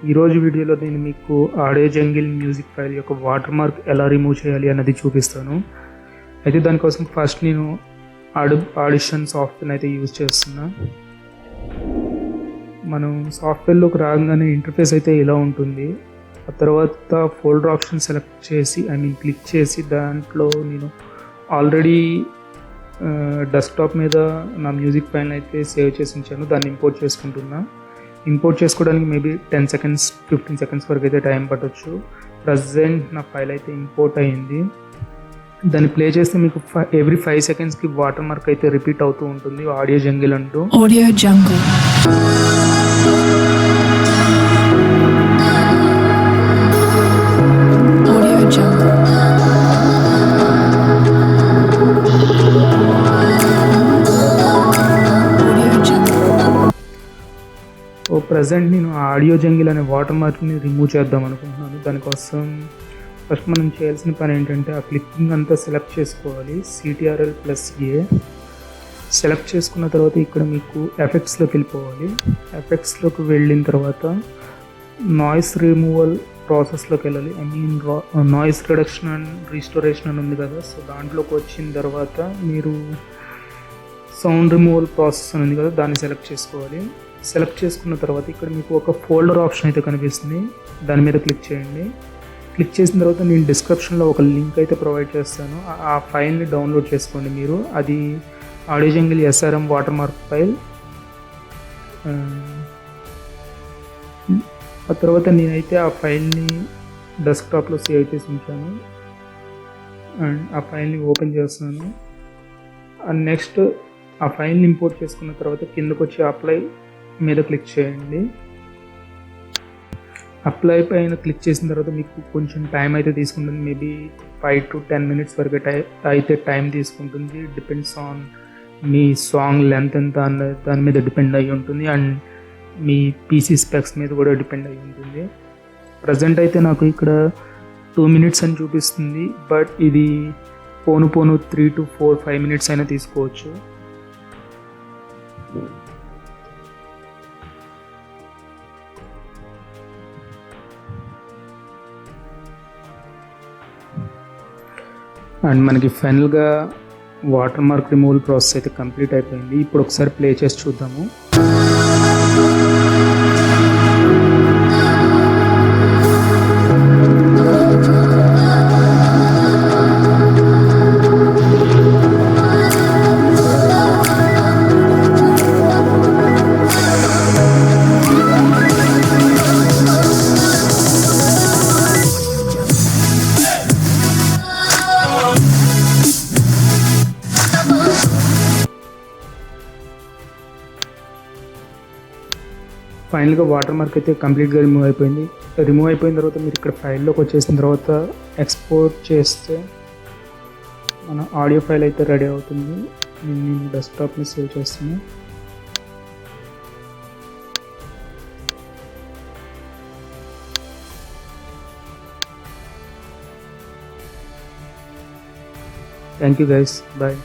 ఈరోజు వీడియోలో నేను మీకు ఆడియో జంగిల్ మ్యూజిక్ ఫైల్ యొక్క వాటర్ మార్క్ ఎలా రిమూవ్ చేయాలి అన్నది చూపిస్తాను. అయితే దానికోసం ఫస్ట్ నేను ఆడిషన్ సాఫ్ట్వేర్ అయితే యూజ్ చేస్తున్నా. మనం సాఫ్ట్వేర్లోకి రాగానే ఇంటర్ఫేస్ అయితే ఇలా ఉంటుంది. ఆ తర్వాత ఫోల్డర్ ఆప్షన్ సెలెక్ట్ చేసి క్లిక్ చేసి దాంట్లో నేను ఆల్రెడీ డెస్క్టాప్ మీద నా మ్యూజిక్ ఫైల్ అయితే సేవ్ చేసి ఉంచాను. దాన్ని ఇంపోర్ట్ చేసుకుంటున్నా. ఇంపోర్ట్ చేసుకోవడానికి మేబీ 10 సెకండ్స్ 15 సెకండ్స్ వరకు అయితే టైం పట్టవచ్చు. ప్రజెంట్ నా ఫైల్ అయితే ఇంపోర్ట్ అయ్యింది. దాన్ని ప్లే చేస్తే మీకు ఎవ్రీ 5 సెకండ్స్కి వాటర్ మార్క్ అయితే రిపీట్ అవుతూ ఉంటుంది ఆడియో జంగిల్ అంటూ. ఆడియో జంగిల్ ప్రజెంట్ నేను ఆడియో జంగిల్ అనే వాటర్ మార్క్ని రిమూవ్ చేద్దాం అనుకుంటున్నాను. దానికోసం ఫస్ట్ మనం చేయాల్సిన పని ఏంటంటే ఆ క్లిప్పింగ్ అంతా సెలెక్ట్ చేసుకోవాలి. CTRL+A సెలెక్ట్ చేసుకున్న తర్వాత ఇక్కడ మీకు ఎఫెక్ట్స్లోకి వెళ్ళిపోవాలి. ఎఫెక్ట్స్లోకి వెళ్ళిన తర్వాత నాయిస్ రిమూవల్ ప్రాసెస్లోకి వెళ్ళాలి. నాయిస్ రిడక్షన్ అండ్ రీస్టోరేషన్ అని ఉంది కదా, సో దాంట్లోకి వచ్చిన తర్వాత మీరు సౌండ్ రిమూవల్ ప్రాసెస్ అని ఉంది కదా, దాన్ని సెలెక్ట్ చేసుకోవాలి. సెలెక్ట్ చేసుకున్న తర్వాత ఇక్కడ మీకు ఒక ఫోల్డర్ ఆప్షన్ అయితే కనిపిస్తుంది, దాని మీద క్లిక్ చేయండి. క్లిక్ చేసిన తర్వాత నేను డిస్క్రిప్షన్లో ఒక లింక్ అయితే ప్రొవైడ్ చేస్తాను. ఆ ఫైల్ని డౌన్లోడ్ చేసుకోండి మీరు. అది audio jungle SRM water mark file. ఆ తర్వాత నేనైతే ఆ ఫైల్ని డెస్క్టాప్లో సేవ్ చేసి ఉంచాను అండ్ ఆ ఫైల్ని ఓపెన్ చేస్తున్నాను. అండ్ నెక్స్ట్ ఆ ఫైల్ని ఇంపోర్ట్ చేసుకున్న తర్వాత కిందకు వచ్చి అప్లై మీద క్లిక్ చేయండి. అప్లై పైన క్లిక్ చేసిన తర్వాత మీకు కొంచెం టైం అయితే తీసుకుంటుంది. మేబీ 5 to 10 minutes వరకు అయితే టైం తీసుకుంటుంది. Depends on me song length ఎంత అన్న దాని మీద డిపెండ్ అయి ఉంటుంది అండ్ మీ PC స్పెక్స్ మీద కూడా డిపెండ్ అయి ఉంటుంది. ప్రజెంట్ అయితే నాకు ఇక్కడ 2 minutes అని చూపిస్తుంది, బట్ ఇది పోను 3 to 5 minutes అయినా తీసుకోవచ్చు. అండ్ మనకి ఫైనల్గా వాటర్ మార్క్ రిమూవల్ ప్రాసెస్ అయితే కంప్లీట్ అయిపోయింది. ఇప్పుడు ఒకసారి ప్లే చేసి చూద్దాము. ఫైనల్గా వాటర్ మార్క్ అయితే కంప్లీట్గా రిమూవ్ అయిపోయింది. రిమూవ్ అయిపోయిన తర్వాత మీరు ఇక్కడ ఫైల్లోకి వచ్చేసిన తర్వాత ఎక్స్పోర్ట్ చేస్తే మన ఆడియో ఫైల్ అయితే రెడీ అవుతుంది. నేను డెస్క్టాప్ని సేవ్ చేస్తాను. Thank you guys, bye.